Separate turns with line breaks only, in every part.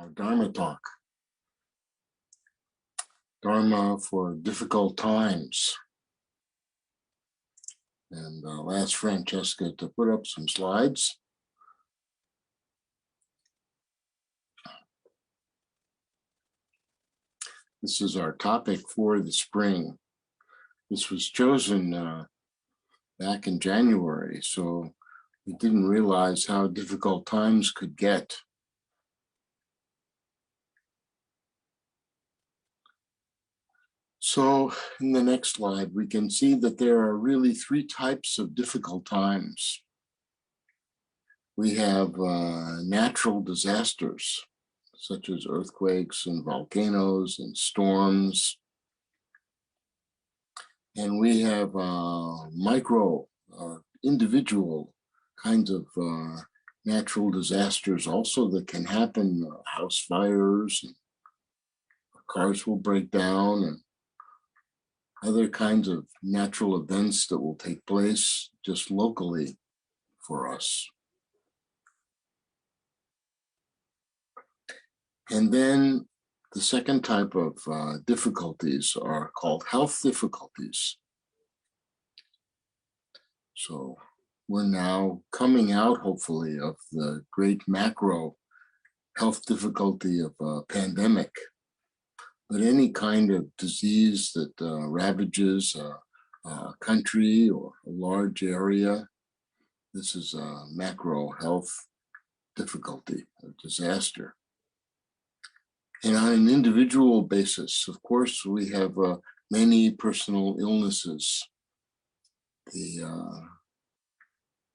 our Dharma talk. Dharma for difficult times. And I'll ask Francesca to put up some slides. This is our topic for the spring. This was chosen back in January, so we didn't realize how difficult times could get. So in the next slide, we can see that there are really three types of difficult times. We have natural disasters, such as earthquakes and volcanoes and storms. And we have micro, individual kinds of natural disasters also that can happen, house fires, and cars will break down, and other kinds of natural events that will take place just locally for us. And then the second type of difficulties are called health difficulties. So we're now coming out, hopefully, of the great macro health difficulty of a pandemic. But any kind of disease that ravages a country or a large area, this is a macro health difficulty, a disaster. And on an individual basis, of course, we have many personal illnesses. The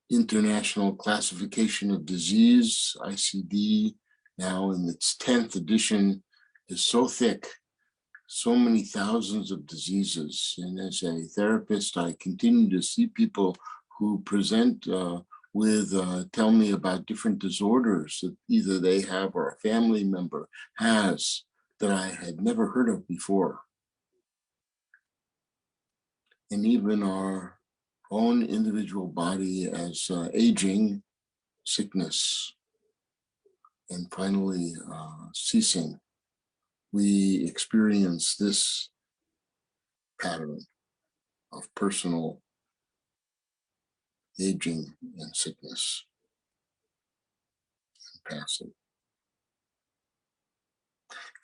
International Classification of Disease, ICD, now in its 10th edition, is so thick, so many thousands of diseases. And as a therapist, I continue to see people who present tell me about different disorders that either they have or a family member has that I had never heard of before. And even our own individual body as aging, sickness, and finally ceasing. We experience this pattern of personal aging and sickness and passing.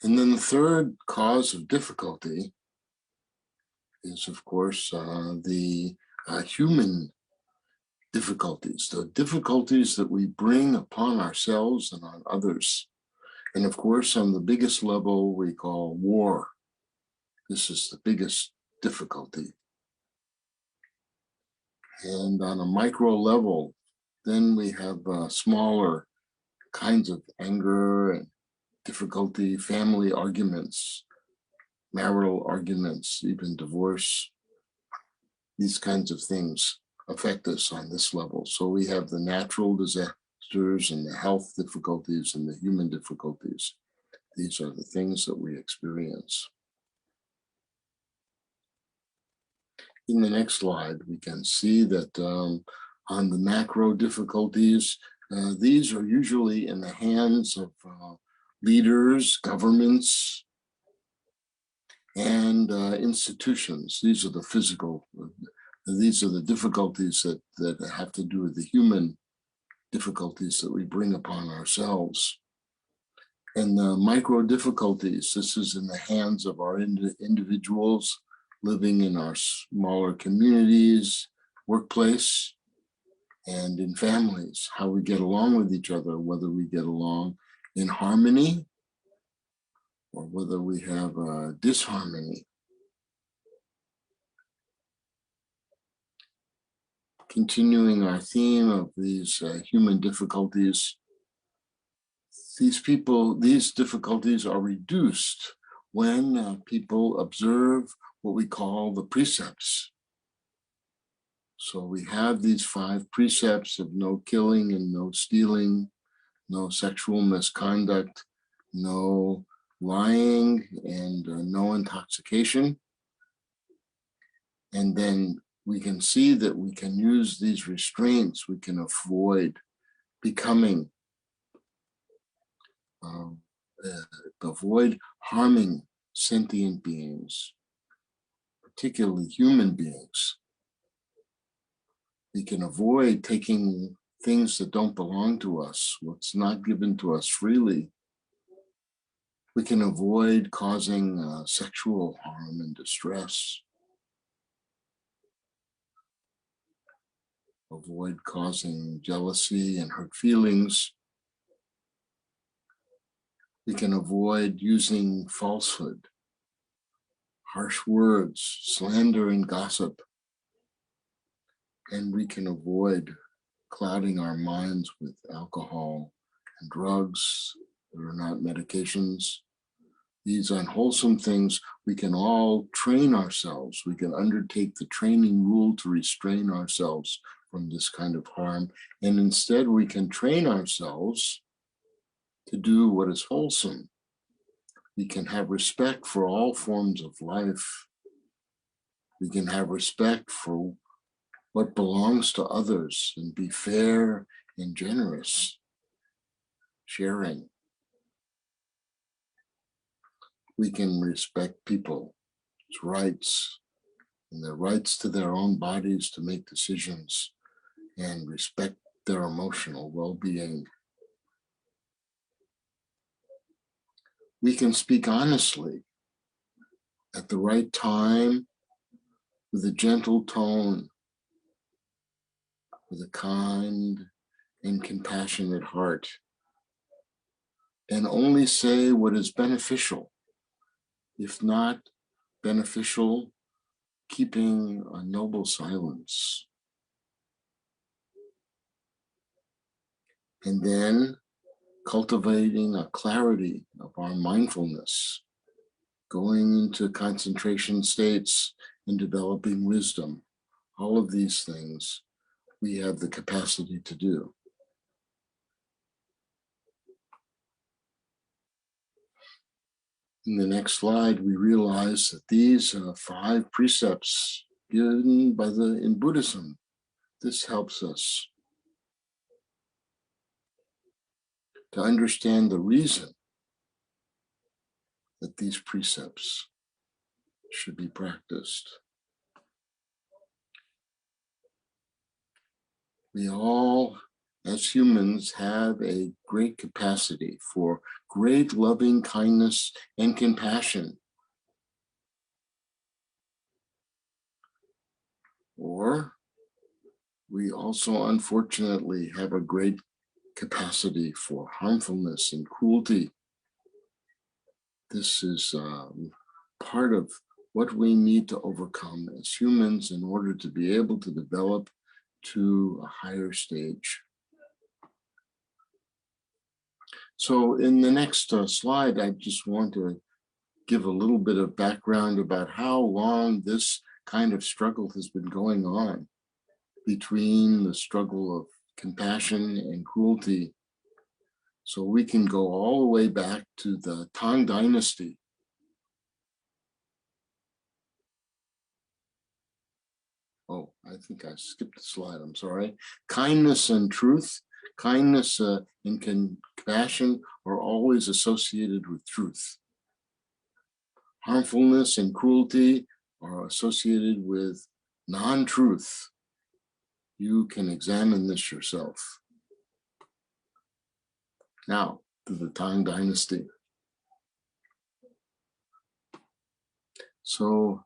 And then the third cause of difficulty is, of course, the human difficulties, the difficulties that we bring upon ourselves and on others. And of course, on the biggest level, we call war. This is the biggest difficulty. And on a micro level, then we have smaller kinds of anger and difficulty, family arguments, marital arguments, even divorce. These kinds of things affect us on this level. So we have the natural disasters and the health difficulties and the human difficulties. These are the things that we experience. In the next slide, we can see that on the macro difficulties, these are usually in the hands of leaders, governments, and institutions. These are the physical, these are the difficulties that have to do with the human difficulties that we bring upon ourselves. And the micro difficulties, this is in the hands of our individuals living in our smaller communities, workplace, and in families, how we get along with each other, whether we get along in harmony or whether we have disharmony. Continuing our theme of these human difficulties, these difficulties are reduced when people observe what we call the precepts. So we have these 5 precepts of no killing and no stealing, no sexual misconduct, no lying, and no intoxication. And then we can see that we can use these restraints, we can avoid becoming avoid harming sentient beings, particularly human beings. We can avoid taking things that don't belong to us, what's not given to us freely. We can avoid causing sexual harm and distress. Avoid causing jealousy and hurt feelings. We can avoid using falsehood, harsh words, slander, and gossip. And we can avoid clouding our minds with alcohol and drugs that are not medications. These unwholesome things, we can all train ourselves. We can undertake the training rule to restrain ourselves from this kind of harm. And instead, we can train ourselves to do what is wholesome. We can have respect for all forms of life. We can have respect for what belongs to others and be fair and generous, sharing. We can respect people's rights and their rights to their own bodies to make decisions and respect their emotional well-being. We can speak honestly at the right time with a gentle tone, with a kind and compassionate heart, and only say what is beneficial. If not beneficial, keeping a noble silence. And then cultivating a clarity of our mindfulness, going into concentration states and developing wisdom. All of these things we have the capacity to do. In the next slide, we realize that these 5 precepts given in Buddhism, this helps us to understand the reason that these precepts should be practiced. We all, as humans, have a great capacity for great loving kindness and compassion. Or we also, unfortunately, have a great capacity for harmfulness and cruelty. This is part of what we need to overcome as humans in order to be able to develop to a higher stage. So in the next slide, I just want to give a little bit of background about how long this kind of struggle has been going on between the struggle of compassion and cruelty. So we can go all the way back to the Tang Dynasty. Oh, I think I skipped a slide, I'm sorry. Kindness and truth, kindness and compassion are always associated with truth. Harmfulness and cruelty are associated with non-truth. You can examine this yourself. Now, to the Tang Dynasty. So,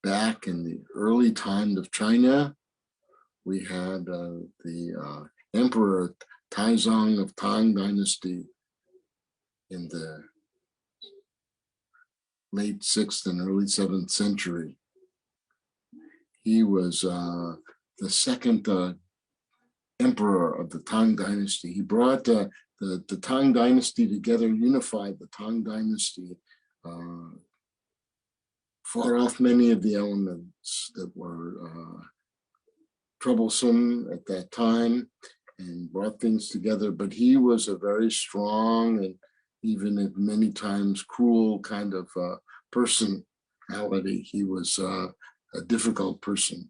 back in the early time of China, we had the Emperor Taizong of Tang Dynasty in the late 6th and early 7th century. He was the second emperor of the Tang Dynasty. He brought the Tang Dynasty together, unified the Tang Dynasty, fought off many of the elements that were troublesome at that time and brought things together. But he was a very strong and even at many times cruel kind of personality. He was a difficult person,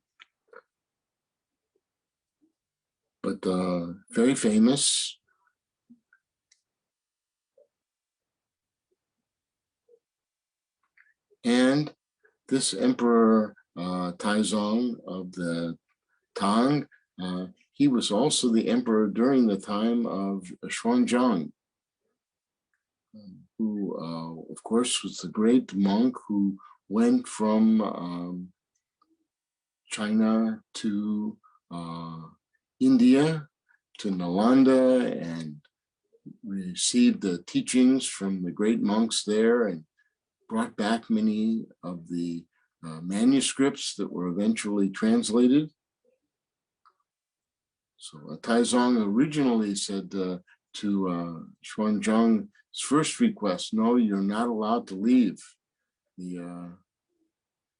but very famous. And this Emperor Taizong of the Tang, he was also the emperor during the time of Xuanzang, who, of course, was the great monk who went from China to India, to Nalanda, and received the teachings from the great monks there and brought back many of the manuscripts that were eventually translated. So Taizong originally said to Xuanzang's first request, no, you're not allowed to leave. The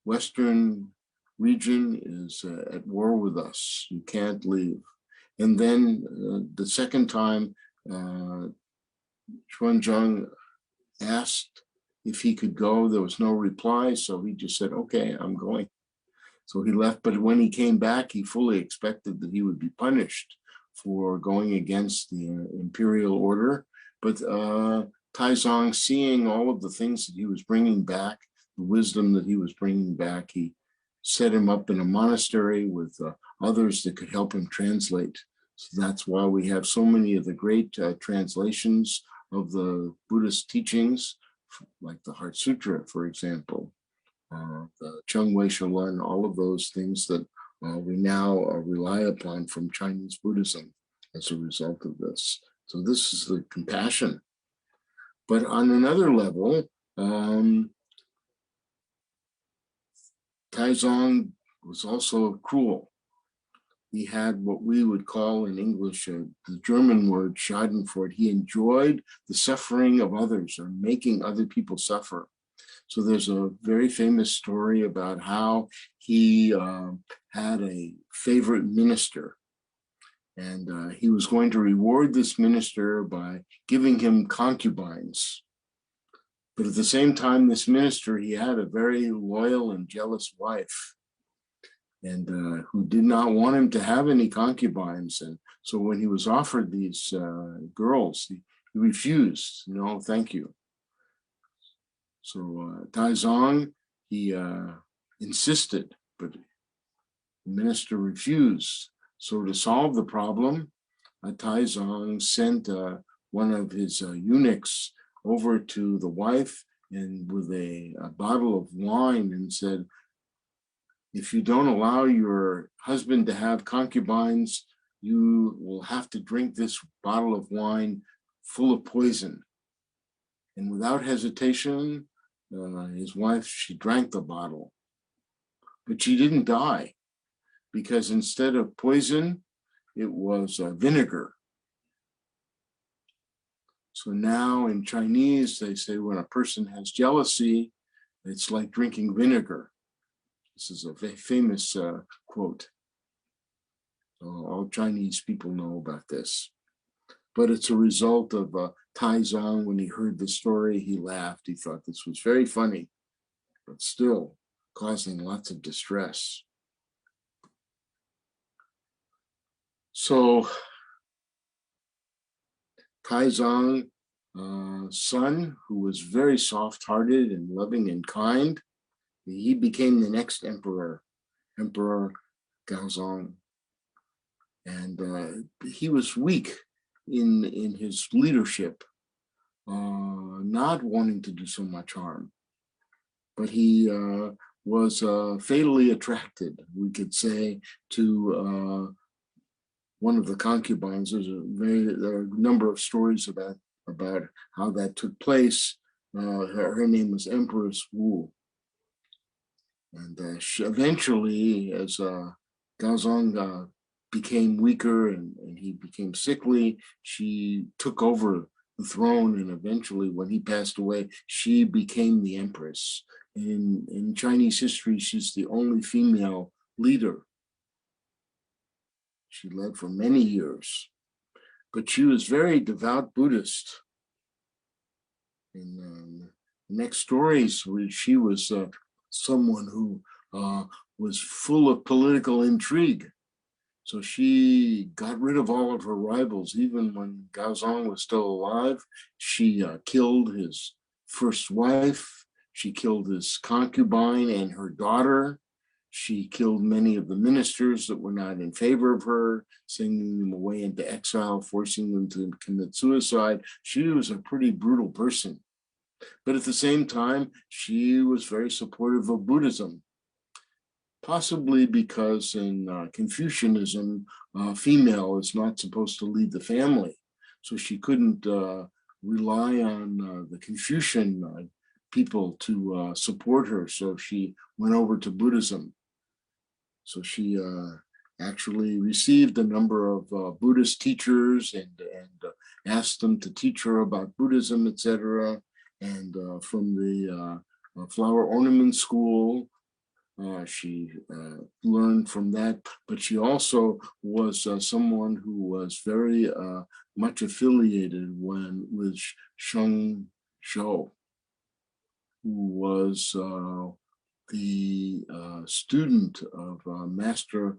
Western region is at war with us. You can't leave. And then the second time, Xuanzang asked if he could go. There was no reply, so he just said, okay, I'm going. So he left, but when he came back, he fully expected that he would be punished for going against the imperial order. But Taizong, seeing all of the things that he was bringing back, the wisdom that he was bringing back, he set him up in a monastery with others that could help him translate. So that's why we have so many of the great translations of the Buddhist teachings, like the Heart Sutra, for example, the Chengwei Shalun, all of those things that we now rely upon from Chinese Buddhism as a result of this. So this is the compassion. But on another level, Taizong was also cruel. He had what we would call in English, the German word Schadenfreude. He enjoyed the suffering of others or making other people suffer. So there's a very famous story about how he had a favorite minister, and he was going to reward this minister by giving him concubines. But at the same time, this minister, he had a very loyal and jealous wife, and who did not want him to have any concubines. And so when he was offered these girls, he refused. No, thank you. So Taizong, he insisted, but the minister refused. So to solve the problem, Taizong sent one of his eunuchs over to the wife and with a bottle of wine and said, if you don't allow your husband to have concubines, you will have to drink this bottle of wine full of poison. And without hesitation, his wife, she drank the bottle, but she didn't die because instead of poison, it was vinegar. So now in Chinese, they say when a person has jealousy, it's like drinking vinegar. This is a famous quote. So all Chinese people know about this. But it's a result of Taizong. When he heard the story, he laughed. He thought this was very funny, but still causing lots of distress. So Taizong's son, who was very soft-hearted and loving and kind, he became the next emperor, Emperor Gaozong. And he was weak in his leadership, not wanting to do so much harm. But he was fatally attracted, we could say, to one of the concubines. There are a number of stories about how that took place. Her name was Empress Wu. And eventually, as Gaozong became weaker and he became sickly, she took over the throne, and eventually when he passed away, she became the empress. In Chinese history, she's the only female leader. She led for many years, but she was very devout Buddhist. In the next stories, she was someone who was full of political intrigue. So she got rid of all of her rivals. Even when Gaozong was still alive, she killed his first wife. She killed his concubine and her daughter. She killed many of the ministers that were not in favor of her, sending them away into exile, forcing them to commit suicide. She was a pretty brutal person. But at the same time, she was very supportive of Buddhism, possibly because in Confucianism, a female is not supposed to lead the family. So she couldn't rely on the Confucian people to support her. So she went over to Buddhism. So she actually received a number of Buddhist teachers and asked them to teach her about Buddhism, etc. And from the flower ornament school, she learned from that, but she also was someone who was very much affiliated with Sheng Zhou, who was the student of Master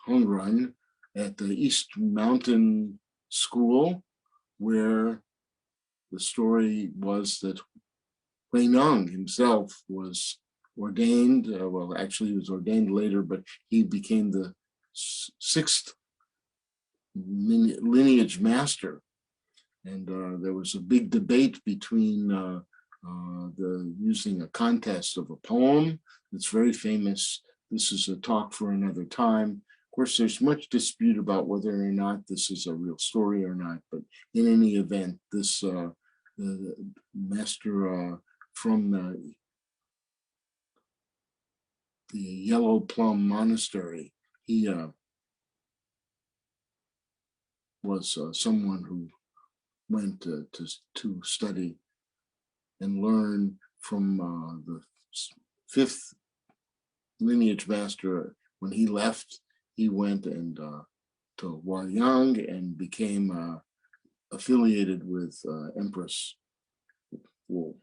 Hongren at the East Mountain School, where the story was that Huineng himself was ordained, well, actually he was ordained later, but he became the sixth lineage master. And there was a big debate between using a contest of a poem that's very famous. This is a talk for another time. Of course, there's much dispute about whether or not this is a real story or not, but in any event, this the master from the Yellow Plum Monastery, he was someone who went to study and learn from the fifth lineage master. When he left, he went and to Huayang and became affiliated with Empress Wu.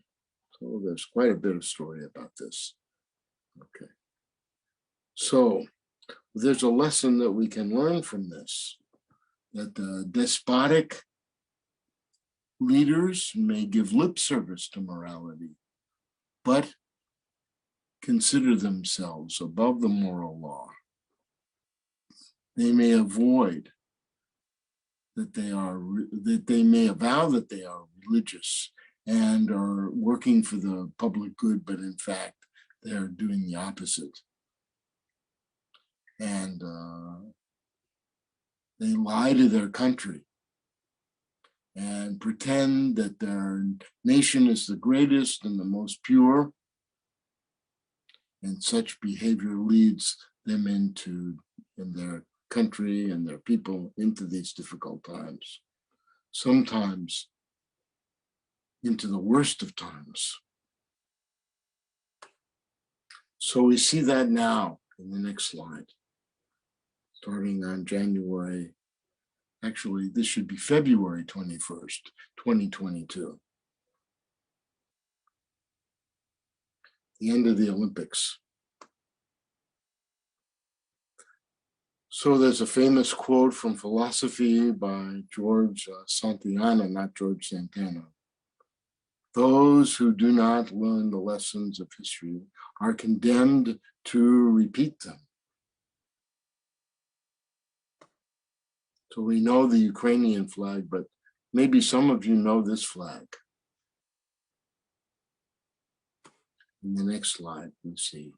So there's quite a bit of story about this. Okay. So there's a lesson that we can learn from this, that despotic leaders may give lip service to morality, but consider themselves above the moral law. They may avoid that they may avow that they are religious and are working for the public good, but in fact, they are doing the opposite. And they lie to their country and pretend that their nation is the greatest and the most pure. And such behavior leads them in their country and their people into these difficult times, sometimes into the worst of times. So we see that now in the next slide, starting on January. Actually, this should be February 21st, 2022. The end of the Olympics. So there's a famous quote from philosophy by George Santayana, not George Santana. Those who do not learn the lessons of history are condemned to repeat them. So we know the Ukrainian flag, but maybe some of you know this flag. In the next slide, we see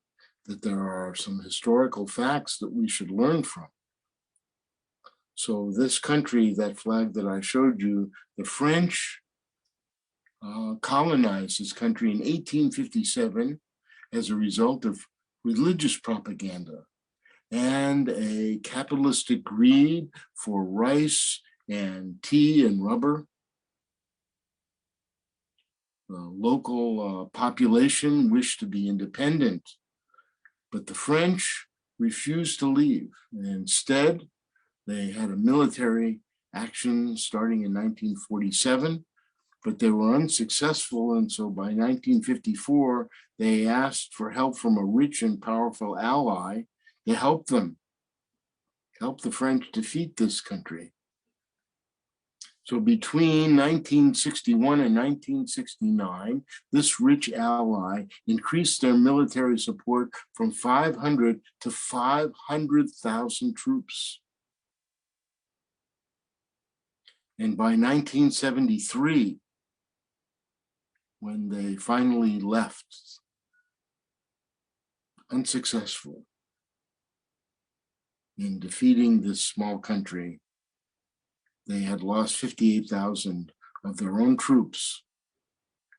that there are some historical facts that we should learn from. So this country, that flag that I showed you, the French colonized this country in 1857 as a result of religious propaganda and a capitalistic greed for rice and tea and rubber. The local population wished to be independent, but the French refused to leave. And instead, they had a military action starting in 1947, but they were unsuccessful. And so by 1954, they asked for help from a rich and powerful ally to help them, help the French defeat this country. So between 1961 and 1969, this rich ally increased their military support from 500 to 500,000 troops. And by 1973, when they finally left, unsuccessful in defeating this small country, they had lost 58,000 of their own troops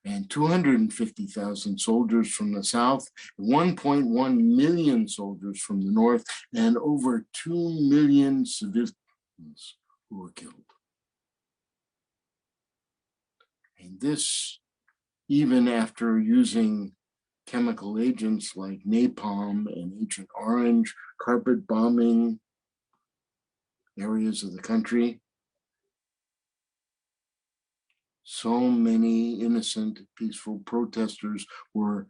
and 250,000 soldiers from the south, 1.1 million soldiers from the north, and over 2 million civilians who were killed. And this, even after using chemical agents like napalm and Agent Orange, carpet bombing areas of the country. So many innocent, peaceful protesters were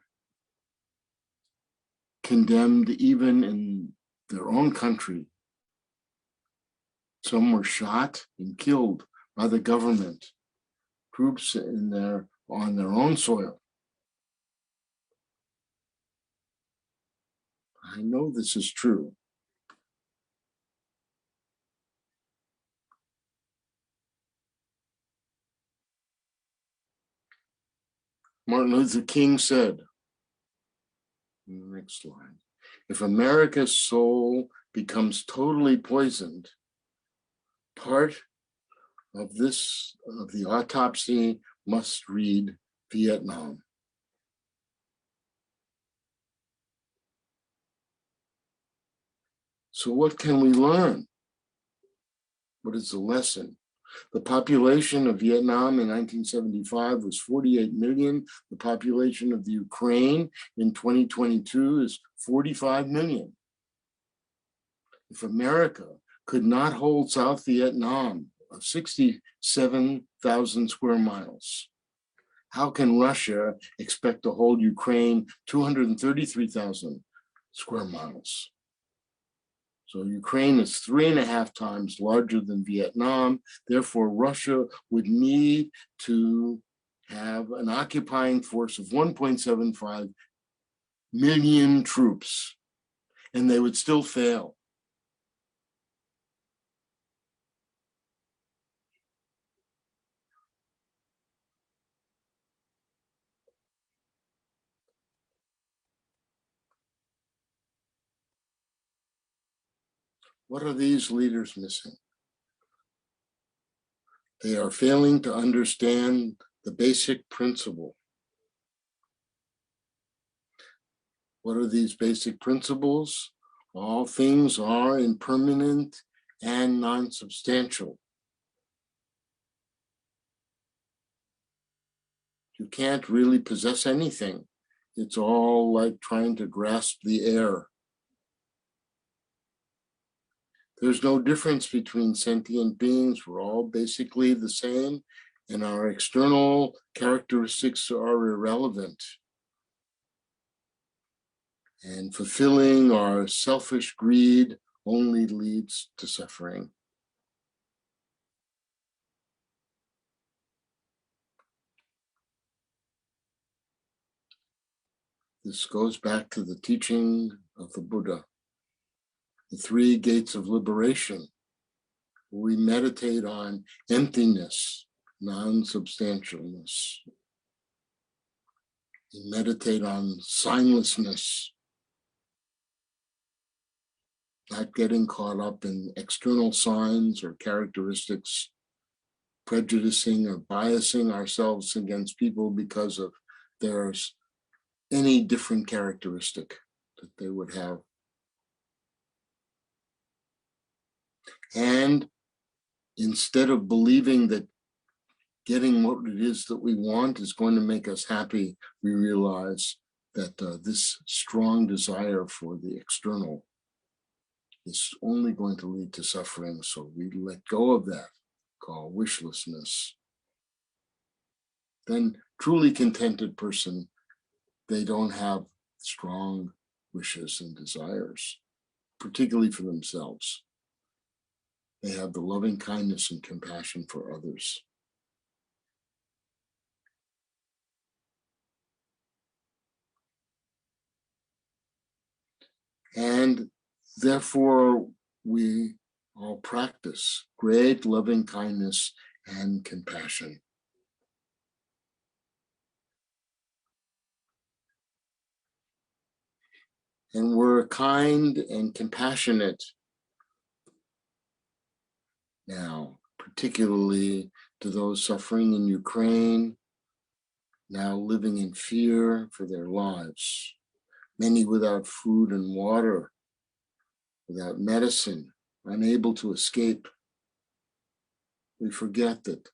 condemned even in their own country. Some were shot and killed by the government, troops on their own soil. I know this is true. Martin Luther King said, next slide, if America's soul becomes totally poisoned, part of the autopsy must read Vietnam. So what can we learn? What is the lesson? The population of Vietnam in 1975 was 48 million. The population of the Ukraine in 2022 is 45 million. If America could not hold South Vietnam of 67,000 square miles, how can Russia expect to hold Ukraine 233,000 square miles? So Ukraine is 3.5 times larger than Vietnam. Therefore, Russia would need to have an occupying force of 1.75 million troops, and they would still fail. What are these leaders missing? They are failing to understand the basic principle. What are these basic principles? All things are impermanent and non-substantial. You can't really possess anything. It's all like trying to grasp the air. There's no difference between sentient beings. We're all basically the same, and our external characteristics are irrelevant. And fulfilling our selfish greed only leads to suffering. This goes back to the teaching of the Buddha, the 3 gates of liberation. We meditate on emptiness, non-substantialness. We meditate on signlessness, not getting caught up in external signs or characteristics, prejudicing or biasing ourselves against people because of there's any different characteristic that they would have. And instead of believing that getting what it is that we want is going to make us happy, we realize that this strong desire for the external is only going to lead to suffering. So we let go of that, called wishlessness. Then truly contented person, they don't have strong wishes and desires, particularly for themselves. they have the loving kindness and compassion for others. And therefore, we all practice great loving kindness and compassion. And we're kind and compassionate now, particularly to those suffering in Ukraine, now living in fear for their lives, many without food and water, without medicine, unable to escape. We forget that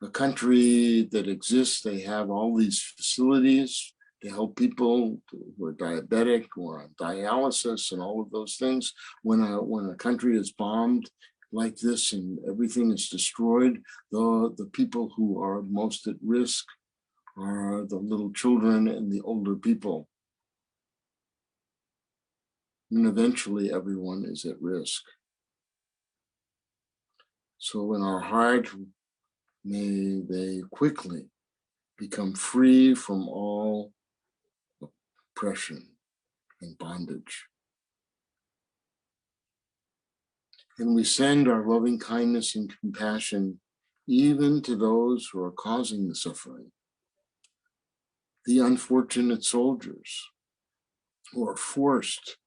a country that exists, they have all these facilities to help people who are diabetic or on dialysis and all of those things. When a country is bombed like this and everything is destroyed, the people who are most at risk are the little children and the older people. And eventually everyone is at risk. So in our heart, may they quickly become free from all oppression and bondage. And we send our loving kindness and compassion even to those who are causing the suffering, the unfortunate soldiers who are forced,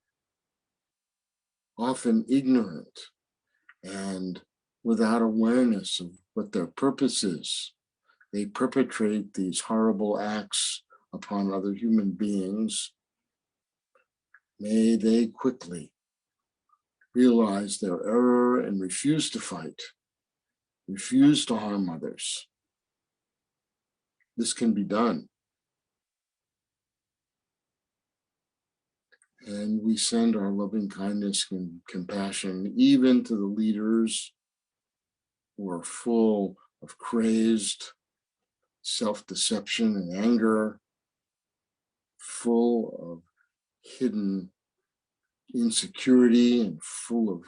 often ignorant, and without awareness of what their purpose is. They perpetrate these horrible acts upon other human beings. May they quickly realize their error and refuse to fight, refuse to harm others. This can be done. And we send our loving kindness and compassion even to the leaders who are full of crazed self-deception and anger, full of hidden insecurity and full of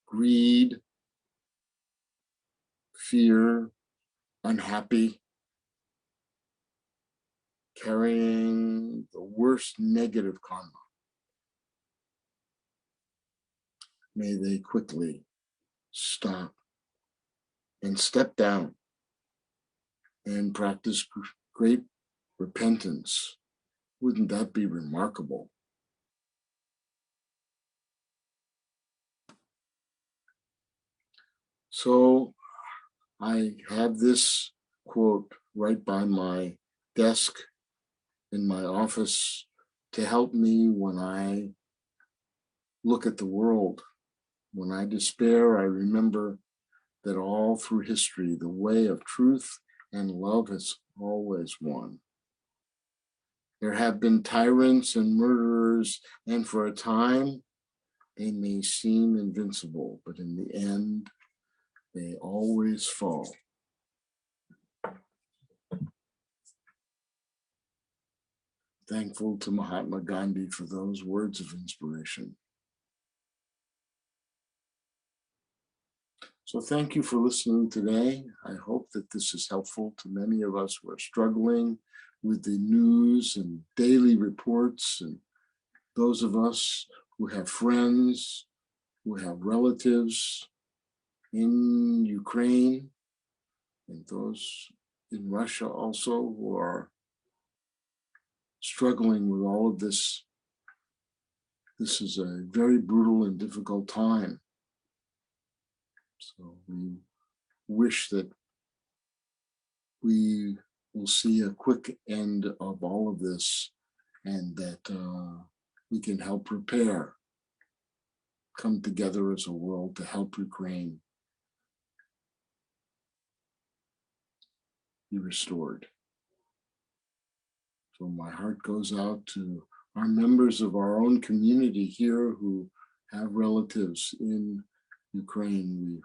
greed, fear, unhappy, carrying the worst negative karma. May they quickly stop and step down and practice great repentance. Wouldn't that be remarkable? So I have this quote right by my desk in my office to help me when I look at the world. When I despair, I remember that all through history, the way of truth and love has always won. There have been tyrants and murderers, and for a time, they may seem invincible, but in the end, they always fall. Thankful to Mahatma Gandhi for those words of inspiration. So thank you for listening today. I hope that this is helpful to many of us who are struggling with the news and daily reports, and those of us who have friends, who have relatives in Ukraine, and those in Russia also who are struggling with all of this. This is a very brutal and difficult time. So we wish that we will see a quick end of all of this, and that we can help repair, come together as a world to help Ukraine be restored. So my heart goes out to our members of our own community here who have relatives in Ukraine. We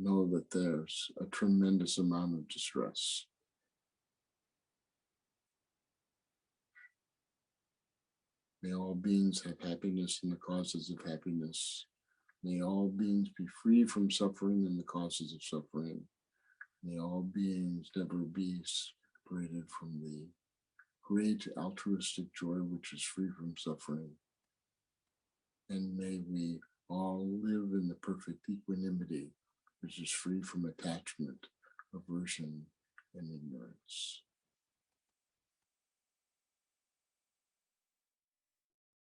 know that there's a tremendous amount of distress. May all beings have happiness in the causes of happiness. May all beings be free from suffering and the causes of suffering. May all beings never be separated from the great altruistic joy which is free from suffering. And may we all live in the perfect equanimity which is free from attachment, aversion, and ignorance.